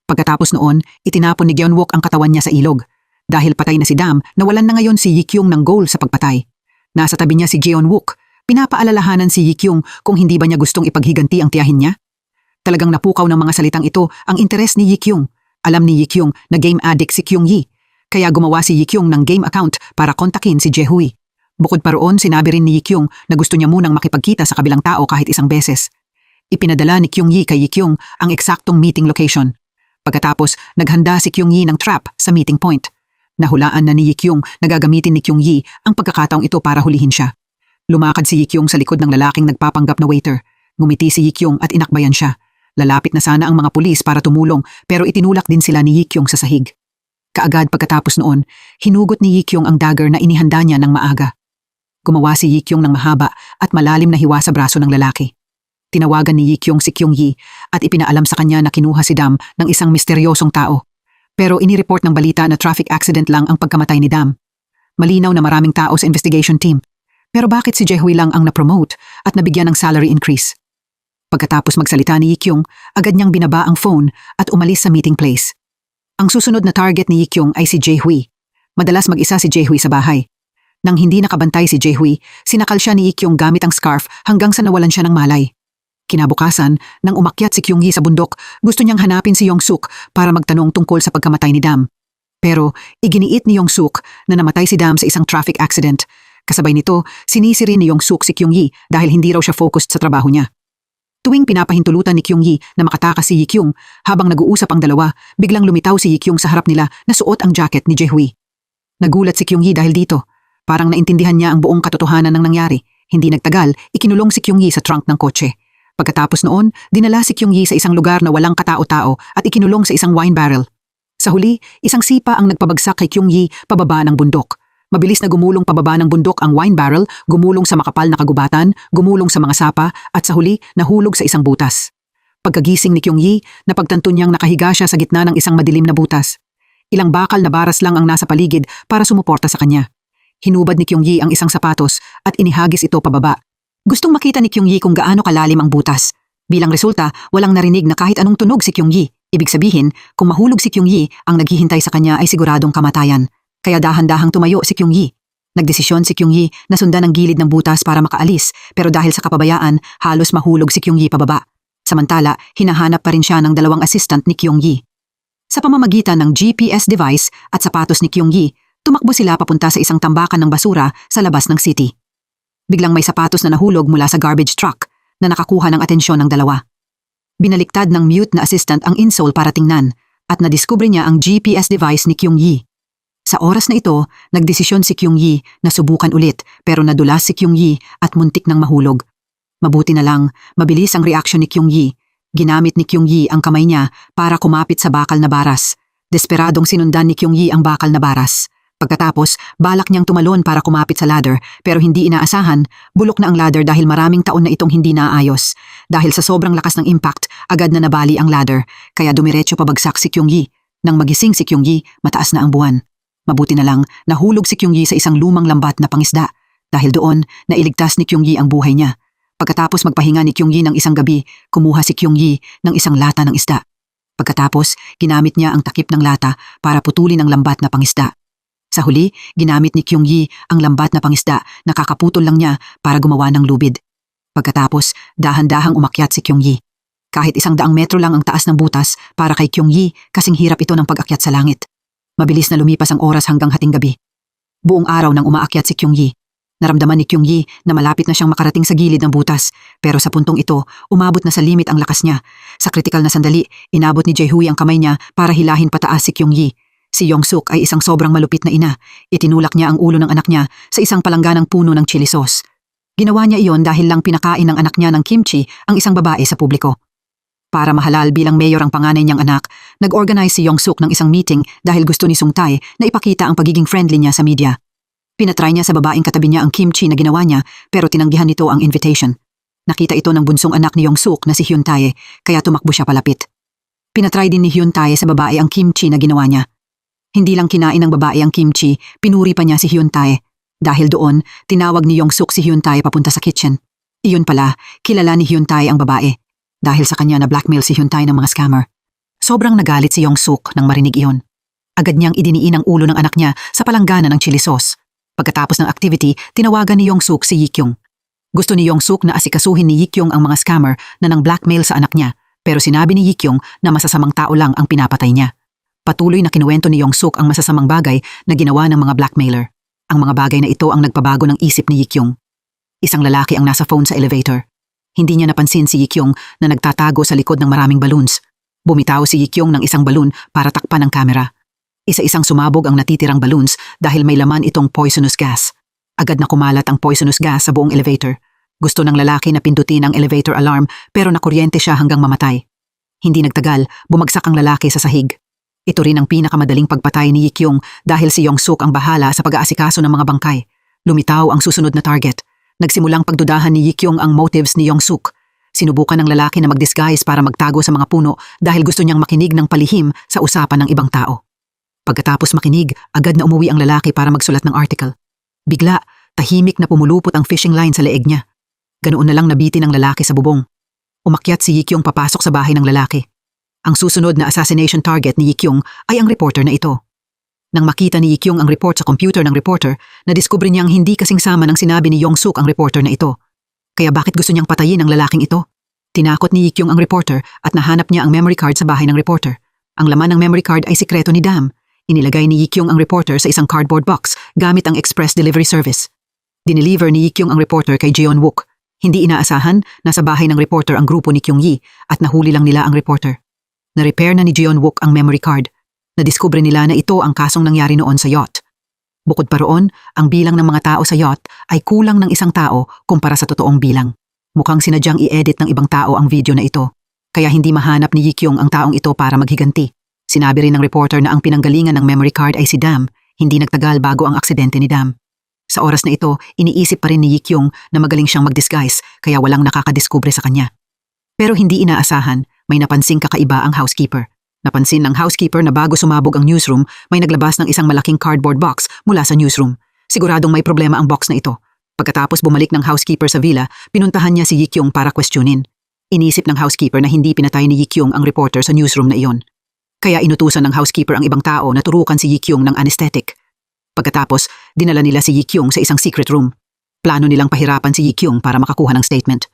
Pagkatapos noon, itinapon ni Jeon-wook ang katawan niya sa ilog. Dahil patay na si Dam, nawalan na ngayon si Yikyung ng goal sa pagpatay. Nasa tabi niya si Jeon-wook. Pinapaalalahanan si Yikyung kung hindi ba niya gustong ipaghiganti ang tiyahin niya. Talagang napukaw ng mga salitang ito ang interes ni Yikyung. Alam ni Yikyung na game addict si Kyung-yi. Kaya gumawa si Yikyung ng game account para kontakin si Jae-hui. Bukod pa roon, sinabi rin ni Yikyung na gusto niya munang makipagkita sa kabilang tao kahit isang beses. Ipinadala ni Kyung-yi kay Yikyung ang eksaktong meeting location. Pagkatapos, naghanda si Kyung-yi ng trap sa meeting point. Nahulaan na ni Yikyung na gagamitin ni Kyung-yi ang pagkakataong ito para hulihin siya. Lumakad si Yikyung sa likod ng lalaking nagpapanggap na waiter. Ngumiti si Yikyung at inakbayan siya. Lalapit na sana ang mga pulis para tumulong pero itinulak din sila ni Yikyong sa sahig. Kaagad pagkatapos noon, hinugot ni Yikyong ang dagger na inihanda niya ng maaga. Gumawa si Yikyong ng mahaba at malalim na hiwa sa braso ng lalaki. Tinawagan ni Yikyong si Kyung-yi at ipinaalam sa kanya na kinuha si Dam ng isang misteryosong tao. Pero inireport ng balita na traffic accident lang ang pagkamatay ni Dam. Malinaw na maraming tao sa investigation team. Pero bakit si Jaehui lang ang na-promote at nabigyan ng salary increase? Pagkatapos magsalita ni Yikyong, agad niyang binaba ang phone at umalis sa meeting place. Ang susunod na target ni Yikyong ay si Jaehui. Madalas mag-isa si Jaehui sa bahay. Nang hindi nakabantay si Jaehui, sinakal siya ni Yikyong gamit ang scarf hanggang sa nawalan siya ng malay. Kinabukasan, nang umakyat si Kyung-yi sa bundok, gusto niyang hanapin si Yong-suk para magtanong tungkol sa pagkamatay ni Dam. Pero iginiit ni Yong-suk na namatay si Dam sa isang traffic accident. Kasabay nito, sinisi rin ni Yong-suk si Kyung-yi dahil hindi raw siya focused sa trabaho niya. Tuwing pinapahintulutan ni Kyung-yi na makatakas si Yikyong, habang nag-uusap ang dalawa, biglang lumitaw si Yikyong sa harap nila na suot ang jacket ni Jaehui. Nagulat si Kyung-yi dahil dito. Parang naintindihan niya ang buong katotohanan ng nangyari. Hindi nagtagal, ikinulong si Kyung-yi sa trunk ng kotse. Pagkatapos noon, dinala si Kyung-yi sa isang lugar na walang katao-tao at ikinulong sa isang wine barrel. Sa huli, isang sipa ang nagpabagsak kay Kyung-yi pababa ng bundok. Mabilis na gumulong pababa ng bundok ang wine barrel, gumulong sa makapal na kagubatan, gumulong sa mga sapa, at sa huli, nahulog sa isang butas. Pagkagising ni Kyung-yi, napagtanto niyang nakahiga siya sa gitna ng isang madilim na butas. Ilang bakal na baras lang ang nasa paligid para sumuporta sa kanya. Hinubad ni Kyung-yi ang isang sapatos at inihagis ito pababa. Gustong makita ni Kyung-yi kung gaano kalalim ang butas. Bilang resulta, walang narinig na kahit anong tunog si Kyung-yi. Ibig sabihin, kung mahulog si Kyung-yi, ang naghihintay sa kanya ay siguradong kamatayan. Kaya dahan-dahang tumayo si Kyung-yi. Nagdesisyon si Kyung-yi na sundan ang gilid ng butas para makaalis, pero dahil sa kapabayaan, halos mahulog si Kyung-yi pababa. Samantala, hinahanap pa rin siya ng dalawang assistant ni Kyung-yi. Sa pamamagitan ng GPS device at sapatos ni Kyung-yi, tumakbo sila papunta sa isang tambakan ng basura sa labas ng city. Biglang may sapatos na nahulog mula sa garbage truck na nakakuha ng atensyon ng dalawa. Binaliktad ng mute na assistant ang insole para tingnan at nadiskubre niya ang GPS device ni Kyung-yi. Sa oras na ito, nagdesisyon si Kyung-yi na subukan ulit pero nadulas si Kyung-yi at muntik ng mahulog. Mabuti na lang, mabilis ang reaksyon ni Kyung-yi. Ginamit ni Kyung-yi ang kamay niya para kumapit sa bakal na baras. Desperadong sinundan ni Kyung-yi ang bakal na baras. Pagkatapos, balak niyang tumalon para kumapit sa ladder pero hindi inaasahan, bulok na ang ladder dahil maraming taon na itong hindi naayos. Dahil sa sobrang lakas ng impact, agad na nabali ang ladder kaya dumiretso pabagsak si Kyung-yi. Nang magising si Kyung-yi, mataas na ang buwan. Mabuti na lang, nahulog si Kyung-yi sa isang lumang lambat na pangisda. Dahil doon, nailigtas ni Kyung-yi ang buhay niya. Pagkatapos magpahinga ni Kyung-yi ng isang gabi, kumuha si Kyung-yi ng isang lata ng isda. Pagkatapos, ginamit niya ang takip ng lata para putulin ang lambat na pangisda. Sa huli, ginamit ni Kyung-yi ang lambat na pangisda na kakaputol lang niya para gumawa ng lubid. Pagkatapos, dahan-dahang umakyat si Kyung-yi. Kahit 100 metro lang ang taas ng butas para kay Kyung-yi kasing hirap ito ng pag-akyat sa langit. Mabilis na lumipas ang oras hanggang hating gabi. Buong araw nang umaakyat si Kyung-yi. Naramdaman ni Kyung-yi na malapit na siyang makarating sa gilid ng butas, pero sa puntong ito, umabot na sa limit ang lakas niya. Sa kritikal na sandali, inabot ni Jaehui ang kamay niya para hilahin pataas si Kyung-yi. Si Yong-suk ay isang sobrang malupit na ina. Itinulak niya ang ulo ng anak niya sa isang palangganang puno ng chili sauce. Ginawa niya iyon dahil lang pinakain ng anak niya ng kimchi ang isang babae sa publiko. Para mahalal bilang mayor ang panganay niyang anak, nag-organize si Yong-suk ng isang meeting dahil gusto ni Sung-tae na ipakita ang pagiging friendly niya sa media. Pinatry niya sa babaeng katabi niya ang kimchi na ginawa niya pero tinanggihan nito ang invitation. Nakita ito ng bunsong anak ni Yong-suk na si Hyun-tae kaya tumakbo siya palapit. Pinatry din ni Hyun-tae sa babae ang kimchi na ginawa niya. Hindi lang kinain ng babae ang kimchi, pinuri pa niya si Hyun-tae. Dahil doon, tinawag ni Yong-suk si Hyun-tae papunta sa kitchen. Iyon pala, kilala ni Hyun-tae ang babae. Dahil sa kanya na blackmail si Hyun-tae ng mga scammer. Sobrang nagalit si Yong-suk nang marinig iyon. Agad niyang idiniin ang ulo ng anak niya sa palanggana ng chili sauce. Pagkatapos ng activity, tinawagan ni Yong-suk si Yikyong. Gusto ni Yong-suk na asikasuhin ni Yikyong ang mga scammer na nang blackmail sa anak niya, pero sinabi ni Yikyong na masasamang tao lang ang pinapatay niya. Patuloy na kinuwento ni Yong-suk ang masasamang bagay na ginawa ng mga blackmailer. Ang mga bagay na ito ang nagpabago ng isip ni Yikyong. Isang lalaki ang nasa phone sa elevator. Hindi niya napansin si Yikyong na nagtatago sa likod ng maraming balloons. Bumitaw si Yikyong ng isang balloon para takpan ang kamera. Isa-isang sumabog ang natitirang balloons dahil may laman itong poisonous gas. Agad na kumalat ang poisonous gas sa buong elevator. Gusto ng lalaki na pindutin ang elevator alarm pero nakuryente siya hanggang mamatay. Hindi nagtagal, bumagsak ang lalaki sa sahig. Ito rin ang pinakamadaling pagpatay ni Yikyung dahil si Yongsuk ang bahala sa pag-aasikaso ng mga bangkay. Lumitaw ang susunod na target. Nagsimulang pagdudahan ni Yikyung ang motives ni Yongsuk. Sinubukan ng lalaki na mag-disguise para magtago sa mga puno dahil gusto niyang makinig ng palihim sa usapan ng ibang tao. Pagkatapos makinig, agad na umuwi ang lalaki para magsulat ng article. Bigla, tahimik na pumulupot ang fishing line sa leeg niya. Ganoon na lang nabitin ang lalaki sa bubong. Umakyat si Yikyung papasok sa bahay ng lalaki. Ang susunod na assassination target ni Yikyung ay ang reporter na ito. Nang makita ni Yikyung ang report sa computer ng reporter, nadiskubre niyang hindi kasing sama ng sinabi ni Yongsuk ang reporter na ito. Kaya bakit gusto niyang patayin ang lalaking ito? Tinakot ni Yikyung ang reporter at nahanap niya ang memory card sa bahay ng reporter. Ang laman ng memory card ay sikreto ni Dam. Inilagay ni Yikyung ang reporter sa isang cardboard box gamit ang express delivery service. Dineliver ni Yikyung ang reporter kay Jeon-wook. Hindi inaasahan, nasa bahay ng reporter ang grupo ni Kyung-yi at nahuli lang nila ang reporter. Na-repair na ni Jeon-wook ang memory card. Nadiskubre nila na ito ang kasong nangyari noon sa yacht. Bukod pa roon, ang bilang ng mga tao sa yacht ay kulang ng isang tao kumpara sa totoong bilang. Mukhang sinadyang i-edit ng ibang tao ang video na ito. Kaya hindi mahanap ni Yikyung ang taong ito para maghiganti. Sinabi rin ng reporter na ang pinanggalingan ng memory card ay si Dam. Hindi nagtagal bago ang aksidente ni Dam. Sa oras na ito, iniisip pa rin ni Yikyung na magaling siyang mag-disguise kaya walang nakakadiskubre sa kanya. Pero hindi inaasahan, may napansing kakaiba ang housekeeper. Napansin ng housekeeper na bago sumabog ang newsroom, may naglabas ng isang malaking cardboard box mula sa newsroom. Siguradong may problema ang box na ito. Pagkatapos bumalik ng housekeeper sa villa, pinuntahan niya si Yikyung para questionin. Inisip ng housekeeper na hindi pinatay ni Yikyung ang reporter sa newsroom na iyon. Kaya inutusan ng housekeeper ang ibang tao na turukan si Yikyung ng anesthetic. Pagkatapos, dinala nila si Yikyung sa isang secret room. Plano nilang pahirapan si Yikyung para makakuha ng statement.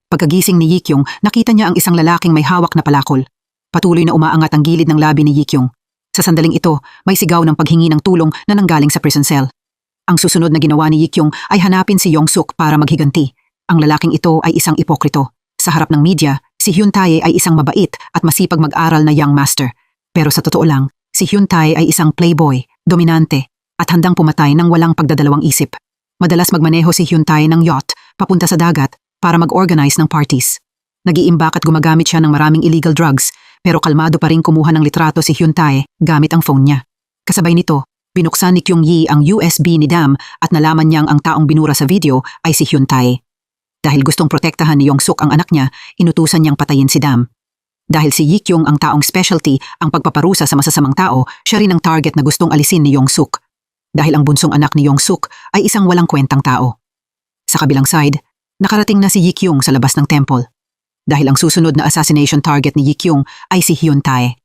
Pagkagising ni Yikyung, nakita niya ang isang lalaking may hawak na palakol. Patuloy na umaangat ang gilid ng labi ni Yikyung. Sa sandaling ito, may sigaw ng paghingi ng tulong na nanggaling sa prison cell. Ang susunod na ginawa ni Yikyung ay hanapin si Yongsuk para maghiganti. Ang lalaking ito ay isang ipokrito. Sa harap ng media, si Hyun Tae ay isang mabait at masipag mag-aral na young master. Pero sa totoo lang, si Hyun Tae ay isang playboy, dominante, at handang pumatay ng walang pagdadalawang isip. Madalas magmaneho si Hyun Tae ng yacht papunta sa dagat para mag-organize ng parties. Nag-iimbak at gumagamit siya ng maraming illegal drugs pero kalmado pa rin kumuha ng litrato si Hyun Tae gamit ang phone niya. Kasabay nito, binuksan ni Kyung-yi ang USB ni Dam at nalaman niyang ang taong binura sa video ay si Hyun Tae. Dahil gustong protektahan ni Yongsuk ang anak niya, inutusan niyang patayin si Dam. Dahil si Yikyung ang taong specialty ang pagpaparusa sa masasamang tao, siya rin ang target na gustong alisin ni Yongsuk. Dahil ang bunsong anak ni Yongsuk ay isang walang kwentang tao. Sa kabilang side, nakarating na si Yikyung sa labas ng temple. Dahil ang susunod na assassination target ni Yikyung ay si Hyun Tae.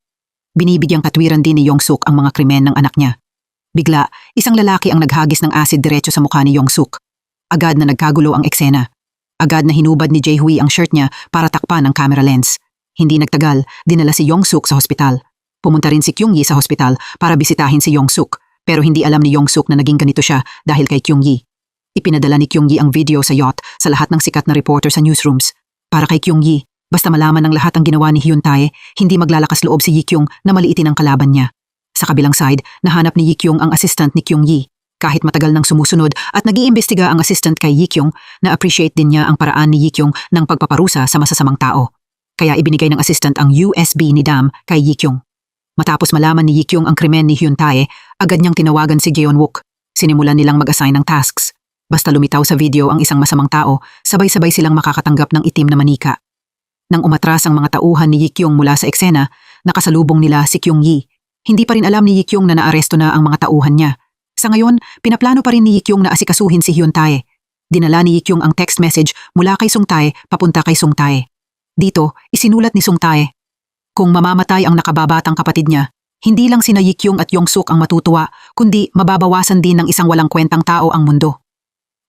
Binibigyang katwiran din ni Yongsuk ang mga krimen ng anak niya. Bigla, isang lalaki ang naghagis ng acid diretso sa mukha ni Yongsuk. Agad na nagkagulo ang eksena. Agad na hinubad ni Jae-hui ang shirt niya para takpan ang camera lens. Hindi nagtagal, dinala si Yongsuk sa hospital. Pumunta rin si Kyung-yi sa hospital para bisitahin si Yongsuk. Pero hindi alam ni Yongsuk na naging ganito siya dahil kay Kyung-yi. Ipinadala ni Kyung-yi ang video sa yacht sa lahat ng sikat na reporter sa newsrooms. Para kay Kyung-yi, basta malaman ng lahat ang ginawa ni Hyun Tae, hindi maglalakas loob si Yikyung na maliitin ang kalaban niya. Sa kabilang side, nahanap ni Yikyung ang assistant ni Kyung-yi. Kahit matagal nang sumusunod at nag-iimbestiga ang assistant kay Yikyung, na-appreciate din niya ang paraan ni Yikyung ng pagpaparusa sa masasamang tao. Kaya ibinigay ng assistant ang USB ni Dam kay Yikyung. Matapos malaman ni Yikyung ang krimen ni Hyun Tae, agad niyang tinawagan si Jeon-wook. Sinimulan nilang mag-assign ng tasks. Basta lumitaw sa video ang isang masamang tao, sabay-sabay silang makakatanggap ng itim na manika. Nang umatras ang mga tauhan ni Yikyung mula sa eksena, nakasalubong nila si Kyung-yi. Hindi pa rin alam ni Yikyung na naaresto na ang mga tauhan niya. Sa ngayon, pinaplano pa rin ni Yikyung na asikasuhin si Hyun Tae. Dinala ni Yikyung ang text message mula kay Sung Tae papunta kay Sung Tae. Dito, isinulat ni Sung Tae, kung mamamatay ang nakababatang kapatid niya, hindi lang sina Yikyung at Yongsuk ang matutuwa, kundi mababawasan din ng isang walang kwentang tao ang mundo.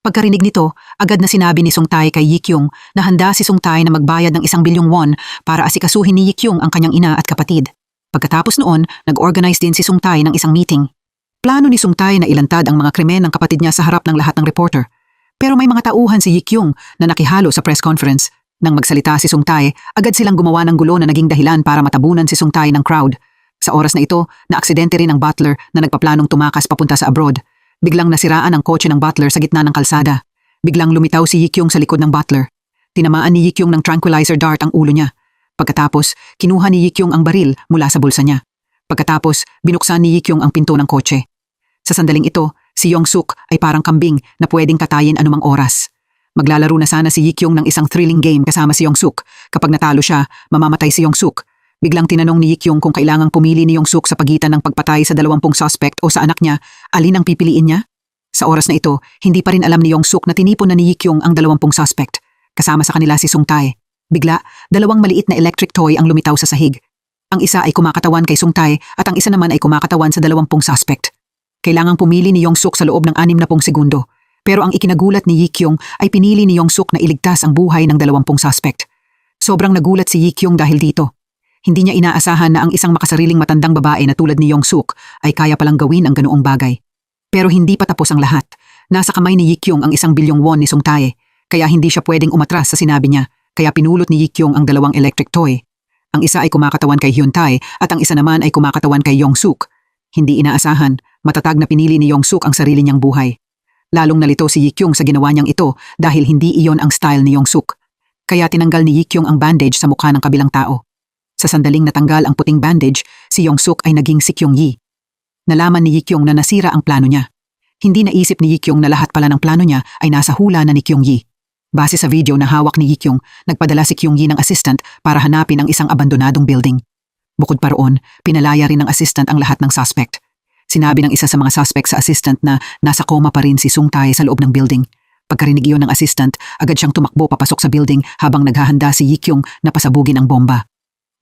Pagkarinig nito, agad na sinabi ni Sung Tae kay Yikyung na handa si Sung Tae na magbayad ng 1 bilyong won para asikasuhin ni Yikyung ang kanyang ina at kapatid. Pagkatapos noon, nag-organize din si Sung Tae ng isang meeting. Plano ni Sung Tae na ilantad ang mga krimen ng kapatid niya sa harap ng lahat ng reporter. Pero may mga tauhan si Yikyung na nakihalo sa press conference. Nang magsalita si Sung Tae, agad silang gumawa ng gulo na naging dahilan para matabunan si Sung Tae ng crowd. Sa oras na ito, naaksidente rin ang butler na nagpaplanong tumakas papunta sa abroad. Biglang nasiraan ang kotse ng butler sa gitna ng kalsada. Biglang lumitaw si Yikyung sa likod ng butler. Tinamaan ni Yikyung ng tranquilizer dart ang ulo niya. Pagkatapos, kinuha ni Yikyung ang baril mula sa bulsa niya. Pagkatapos, binuksan ni Yikyung ang pinto ng kotse. Sa sandaling ito, si Young-suk ay parang kambing na pwedeng katayin anumang oras. Maglalaro na sana si Yikyung ng isang thrilling game kasama si Young-suk. Kapag natalo siya, mamamatay si Young-suk. Biglang tinanong ni Yikyung kung kailangang pumili ni Young-suk sa pagitan ng pagpatay sa 20 suspect o sa anak niya, alin ang pipiliin niya? Sa oras na ito, hindi pa rin alam ni Young-suk na tinipon na ni Yikyung ang 20 suspect. Kasama sa kanila si Sung-tae. Bigla, 2 maliit na electric toy ang lumitaw sa sahig. Ang isa ay kumakatawan kay Sung-tae at ang isa naman ay kumakatawan sa 20 suspect. Kailangang pumili ni Young-suk sa loob ng 60 segundo. Pero ang ikinagulat ni Yikyung ay pinili ni Young-suk na iligtas ang buhay ng 20 suspect. Sobrang nagulat si Yikyung dahil dito. Hindi niya inaasahan na ang isang makasariling matandang babae na tulad ni Young-suk ay kaya palang gawin ang ganoong bagay. Pero hindi pa tapos ang lahat. Nasa kamay ni Yikyung ang 1 bilyong won ni Sung-tae, kaya hindi siya pwedeng umatras sa sinabi niya, kaya pinulot ni Yikyung ang 2 electric toy. Ang isa ay kumakatawan kay Hyun-tae at ang isa naman ay kumakatawan kay Young-suk. Hindi inaasahan, matatag na pinili ni Young-suk ang sarili niyang buhay. Lalong nalito si Yikyung sa ginawa niyang ito dahil hindi iyon ang style ni Young-suk. Kaya tinanggal ni Yikyung ang bandage sa mukha ng kabilang tao. Sa sandaling natanggal ang puting bandage, si Young-suk ay naging si Kyung-yi. Nalaman ni Yikyung na nasira ang plano niya. Hindi naisip ni Yikyung na lahat pala ng plano niya ay nasa hula na ni Kyung-yi. Base sa video na hawak ni Yikyung, nagpadala si Kyung-yi ng assistant para hanapin ang isang abandonadong building. Bukod pa roon, pinalaya rin ng assistant ang lahat ng suspect. Sinabi ng isa sa mga suspect sa assistant na nasa coma pa rin si Sung-tae sa loob ng building. Pagkarinig iyon ng assistant, agad siyang tumakbo papasok sa building habang naghahanda si Yikyung na pasabugin ang bomba.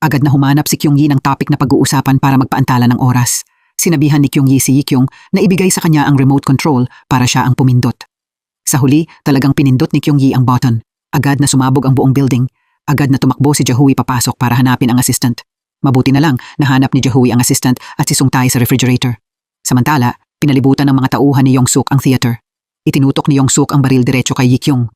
Agad na humanap si Kyung-yi ng topic na pag-uusapan para magpaantala ng oras. Sinabihan ni Kyung-yi si Yikyung na ibigay sa kanya ang remote control para siya ang pumindot. Sa huli, talagang pinindot ni Kyung-yi ang button. Agad na sumabog ang buong building. Agad na tumakbo si Jahui papasok para hanapin ang assistant. Mabuti na lang nahanap ni Jahui ang assistant at si Sung-tae sa refrigerator. Samantala, pinalibutan ng mga tauhan ni Young-suk ang theater. Itinutok ni Young-suk ang baril diretso kay Yikyung.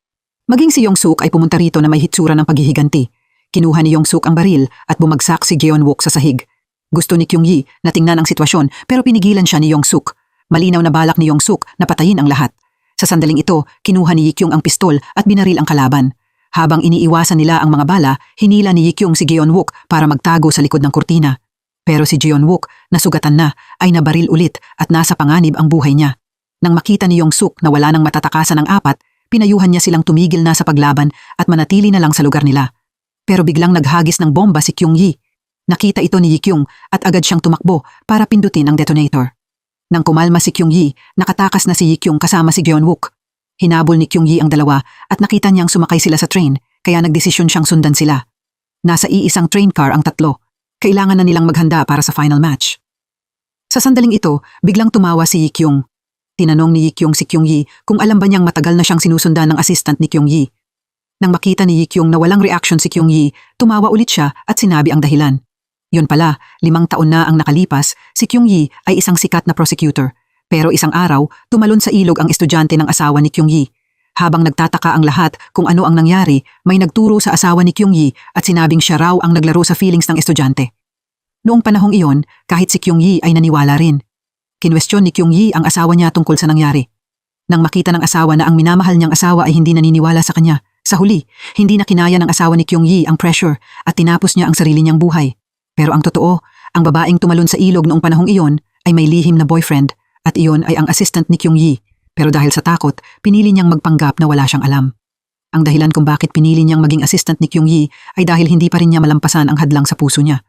Maging si Young-suk ay pumunta rito na may hitsura ng paghihiganti. Kinuha ni Young-suk ang baril at bumagsak si Jeon-wook sa sahig. Gusto ni Kyung-yi na tingnan ang sitwasyon pero pinigilan siya ni Young-suk. Malinaw na balak ni Young-suk na patayin ang lahat. Sa sandaling ito, kinuha ni Yikyung ang pistol at binaril ang kalaban. Habang iniiwasan nila ang mga bala, hinila ni Yikyung si Jeon-wook para magtago sa likod ng kurtina. Pero si Jeon-wook, nasugatan na, ay nabaril ulit at nasa panganib ang buhay niya. Nang makita ni Young-suk na wala nang matatakasan ng 4, pinayuhan niya silang tumigil na sa paglaban at manatili na lang sa lugar nila. Pero biglang naghagis ng bomba si Kyung-yi. Nakita ito ni Yikyung at agad siyang tumakbo para pindutin ang detonator. Nang kumalma si Kyung-yi, nakatakas na si Yikyung kasama si Jeon-wook. Hinabol ni Kyung-yi ang dalawa at nakita niyang sumakay sila sa train kaya nagdesisyon siyang sundan sila. Nasa iisang train car ang tatlo. Kailangan na nilang maghanda para sa final match. Sa sandaling ito, biglang tumawa si Yikyung. Tinanong ni Yikyung si Kyung-yi kung alam ba niyang matagal na siyang sinusundan ng assistant ni Kyung-yi. Nang makita ni Yikyung na walang reaction si Kyung-yi, tumawa ulit siya at sinabi ang dahilan. Yun pala, 5 taon na ang nakalipas, si Kyung-yi ay isang sikat na prosecutor. Pero isang araw, tumalon sa ilog ang estudyante ng asawa ni Kyung-yi. Habang nagtataka ang lahat kung ano ang nangyari, may nagturo sa asawa ni Kyung-yi at sinabing siya raw ang naglaro sa feelings ng estudyante. Noong panahong iyon, kahit si Kyung-yi ay naniwala rin. Kinwestiyon ni Kyung-yi ang asawa niya tungkol sa nangyari. Nang makita ng asawa na ang minamahal niyang asawa ay hindi naniniwala sa kanya, sa huli, hindi na kinaya ng asawa ni Kyung-yi ang pressure at tinapos niya ang sarili niyang buhay. Pero ang totoo, ang babaeng tumalon sa ilog noong panahong iyon ay may lihim na boyfriend at iyon ay ang assistant ni Kyung-yi. Pero dahil sa takot, pinili niyang magpanggap na wala siyang alam. Ang dahilan kung bakit pinili niyang maging assistant ni Kyung-yi ay dahil hindi pa rin niya malampasan ang hadlang sa puso niya.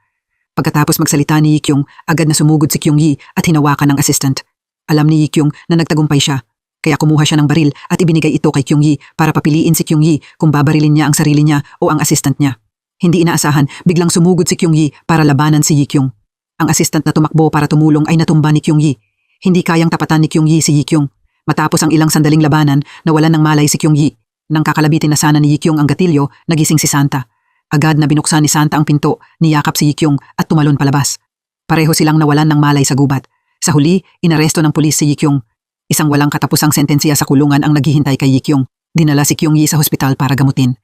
Pagkatapos magsalita ni Yikyung, agad na sumugod si Kyung-yi at hinawakan ng assistant. Alam ni Yikyung na nagtagumpay siya, kaya kumuha siya ng baril at ibinigay ito kay Kyung-yi para papiliin si Kyung-yi kung babarilin niya ang sarili niya o ang assistant niya. Hindi inaasahan, biglang sumugod si Kyung-yi para labanan si Yikyung. Ang assistant na tumakbo para tumulong ay natumba ni Kyung-yi. Hindi kayang tapatan ni Kyung-yi si Yikyung. Matapos ang ilang sandaling labanan, nawalan ng malay si Kyung-yi. Nang kakalabitin na sana ni Yikyung ang gatilyo, nagising si Santa. Agad na binuksan ni Santa ang pinto, niyakap si Yikyung at tumalon palabas. Pareho silang nawalan ng malay sa gubat. Sa huli, inaresto ng pulis si Yikyung. Isang walang katapusang sentensya sa kulungan ang naghihintay kay Yikyung. Dinala si Kyung-yi sa hospital para gamutin.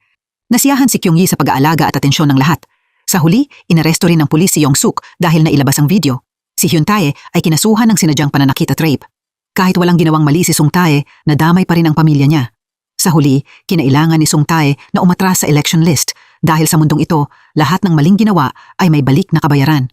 Nasiyahan si Kyung-yi sa pag-aalaga at atensyon ng lahat. Sa huli, inaresto rin ng pulis si Young-suk dahil nailabas ang video. Si Hyun-tae ay kinasuhan ng sinadyang pananakit at rape. Kahit walang ginawang mali si Sung-tae, nadamay pa rin ang pamilya niya. Sa huli, kinailangan ni Sung-tae na umatras sa election list Dahil sa mundong ito, lahat ng maling ginawa ay may balik na kabayaran.